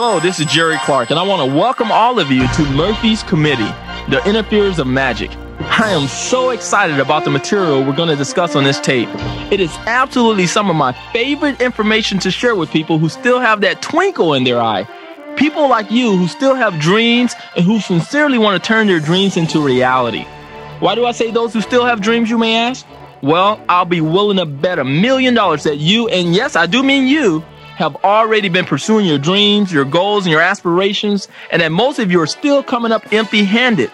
Hello, this is Jerry Clark, and I want to welcome all of you to Murphy's Committee, the Interferes of Magic. I am so excited about the material we're going to discuss on this tape. It is absolutely some of my favorite information to share with people who still have that twinkle in their eye. People like you who still have dreams and who sincerely want to turn their dreams into reality. Why do I say those who still have dreams, you may ask? Well, I'll be willing to bet $1 million that you, and yes, I do mean you, have already been pursuing your dreams, your goals, and your aspirations, and that most of you are still coming up empty-handed.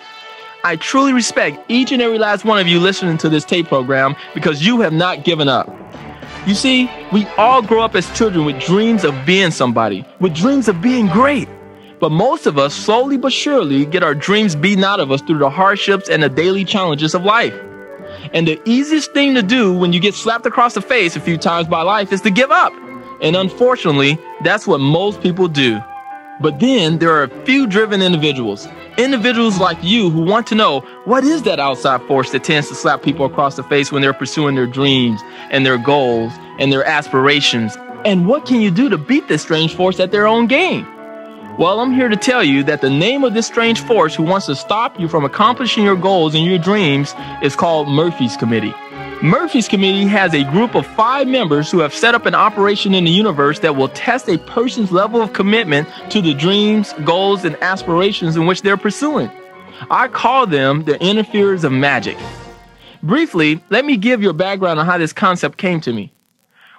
I truly respect each and every last one of you listening to this tape program because you have not given up. You see, we all grow up as children with dreams of being somebody, with dreams of being great. But most of us slowly but surely get our dreams beaten out of us through the hardships and the daily challenges of life. And the easiest thing to do when you get slapped across the face a few times by life is to give up. And unfortunately, that's what most people do. But then there are a few driven individuals like you who want to know what is that outside force that tends to slap people across the face when they're pursuing their dreams and their goals and their aspirations. And what can you do to beat this strange force at their own game? Well, I'm here to tell you that the name of this strange force who wants to stop you from accomplishing your goals and your dreams is called Murphy's Committee. Murphy's Committee has a group of 5 members who have set up an operation in the universe that will test a person's level of commitment to the dreams, goals, and aspirations in which they're pursuing. I call them the Interferers of Magic. Briefly, let me give you a background on how this concept came to me.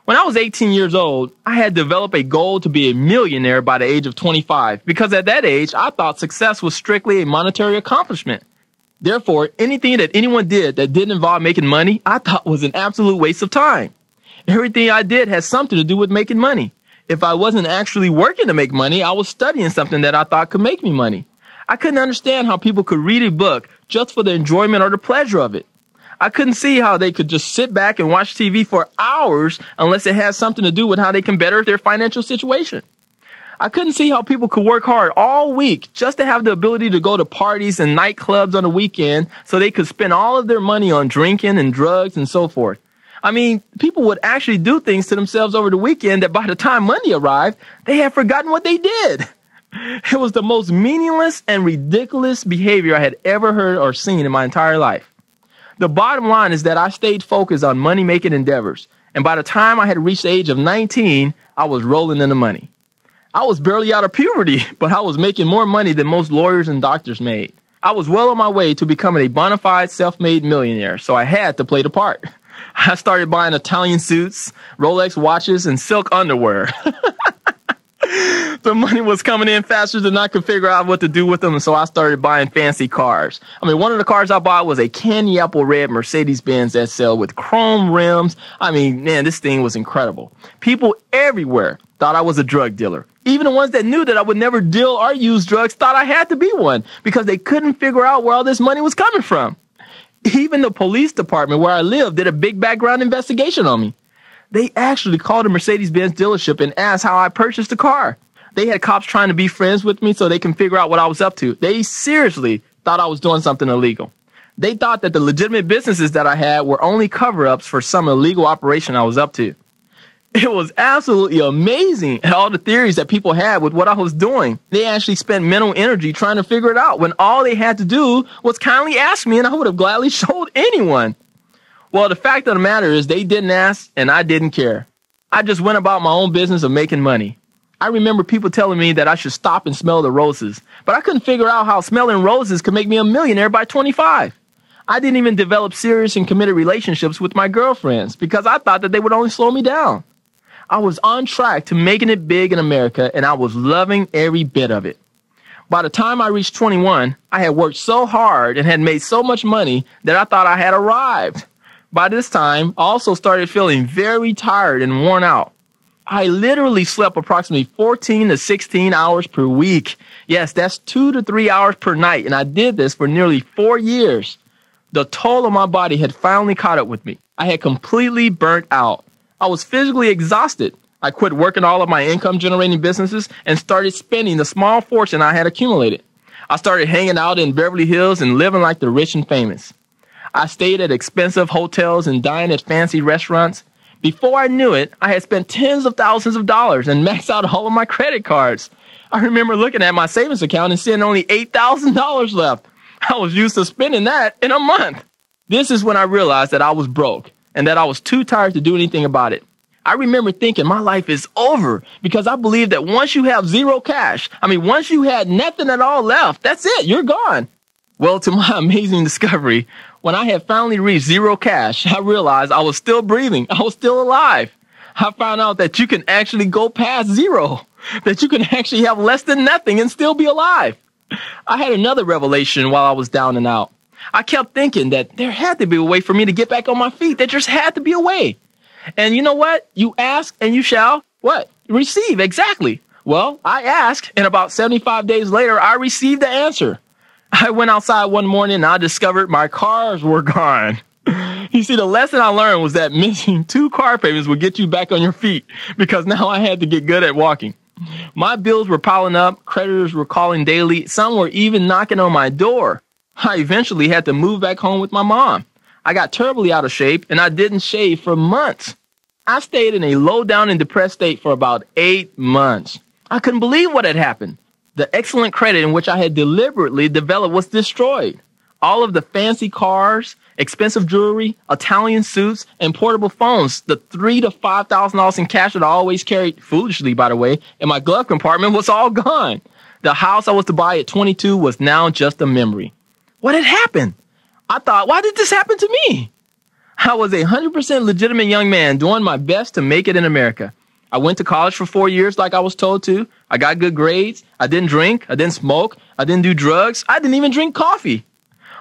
When I was 18 years old, I had developed a goal to be a millionaire by the age of 25 because at that age, I thought success was strictly a monetary accomplishment. Therefore, anything that anyone did that didn't involve making money, I thought was an absolute waste of time. Everything I did had something to do with making money. If I wasn't actually working to make money, I was studying something that I thought could make me money. I couldn't understand how people could read a book just for the enjoyment or the pleasure of it. I couldn't see how they could just sit back and watch TV for hours unless it had something to do with how they can better their financial situation. I couldn't see how people could work hard all week just to have the ability to go to parties and nightclubs on the weekend so they could spend all of their money on drinking and drugs and so forth. I mean, people would actually do things to themselves over the weekend that by the time Monday arrived, they had forgotten what they did. It was the most meaningless and ridiculous behavior I had ever heard or seen in my entire life. The bottom line is that I stayed focused on money-making endeavors, and by the time I had reached the age of 19, I was rolling in the money. I was barely out of puberty, but I was making more money than most lawyers and doctors made. I was well on my way to becoming a bona fide self-made millionaire, so I had to play the part. I started buying Italian suits, Rolex watches, and silk underwear. The money was coming in faster than I could figure out what to do with them, and so I started buying fancy cars. I mean, one of the cars I bought was a candy apple red Mercedes-Benz SL with chrome rims. I mean, man, this thing was incredible. People everywhere thought I was a drug dealer. Even the ones that knew that I would never deal or use drugs thought I had to be one because they couldn't figure out where all this money was coming from. Even the police department where I lived did a big background investigation on me. They actually called a Mercedes-Benz dealership and asked how I purchased the car. They had cops trying to be friends with me so they can figure out what I was up to. They seriously thought I was doing something illegal. They thought that the legitimate businesses that I had were only cover-ups for some illegal operation I was up to. It was absolutely amazing all the theories that people had with what I was doing. They actually spent mental energy trying to figure it out when all they had to do was kindly ask me and I would have gladly showed anyone. Well, the fact of the matter is they didn't ask and I didn't care. I just went about my own business of making money. I remember people telling me that I should stop and smell the roses, but I couldn't figure out how smelling roses could make me a millionaire by 25. I didn't even develop serious and committed relationships with my girlfriends because I thought that they would only slow me down. I was on track to making it big in America, and I was loving every bit of it. By the time I reached 21, I had worked so hard and had made so much money that I thought I had arrived. By this time, I also started feeling very tired and worn out. I literally slept approximately 14 to 16 hours per week. Yes, that's 2 to 3 hours per night, and I did this for nearly 4 years. The toll on my body had finally caught up with me. I had completely burnt out. I was physically exhausted. I quit working all of my income-generating businesses and started spending the small fortune I had accumulated. I started hanging out in Beverly Hills and living like the rich and famous. I stayed at expensive hotels and dined at fancy restaurants. Before I knew it, I had spent tens of thousands of dollars and maxed out all of my credit cards. I remember looking at my savings account and seeing only $8,000 left. I was used to spending that in a month. This is when I realized that I was broke and that I was too tired to do anything about it. I remember thinking my life is over because I believed that once you have zero cash, once you had nothing at all left, that's it, you're gone. Well, to my amazing discovery, when I had finally reached zero cash, I realized I was still breathing. I was still alive. I found out that you can actually go past zero, that you can actually have less than nothing and still be alive. I had another revelation while I was down and out. I kept thinking that there had to be a way for me to get back on my feet. There just had to be a way. And you know what? You ask and you shall what? Receive. Exactly. Well, I asked, and about 75 days later, I received the answer. I went outside one morning and I discovered my cars were gone. You see, the lesson I learned was that missing 2 car payments would get you back on your feet because now I had to get good at walking. My bills were piling up. Creditors were calling daily. Some were even knocking on my door. I eventually had to move back home with my mom. I got terribly out of shape and I didn't shave for months. I stayed in a low down and depressed state for about 8 months. I couldn't believe what had happened. The excellent credit in which I had deliberately developed was destroyed. All of the fancy cars, expensive jewelry, Italian suits, and portable phones, the $3,000 to $5,000 in cash that I always carried, foolishly by the way, in my glove compartment was all gone. The house I was to buy at 22 was now just a memory. What had happened? I thought, why did this happen to me? I was a 100% legitimate young man doing my best to make it in America. I went to college for 4 years like I was told to. I got good grades. I didn't drink. I didn't smoke. I didn't do drugs. I didn't even drink coffee.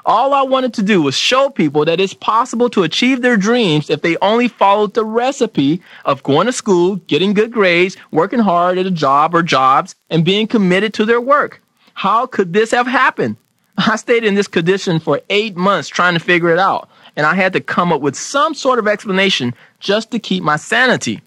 All I wanted to do was show people that it's possible to achieve their dreams if they only followed the recipe of going to school, getting good grades, working hard at a job or jobs, and being committed to their work. How could this have happened? I stayed in this condition for 8 months trying to figure it out, and I had to come up with some sort of explanation just to keep my sanity.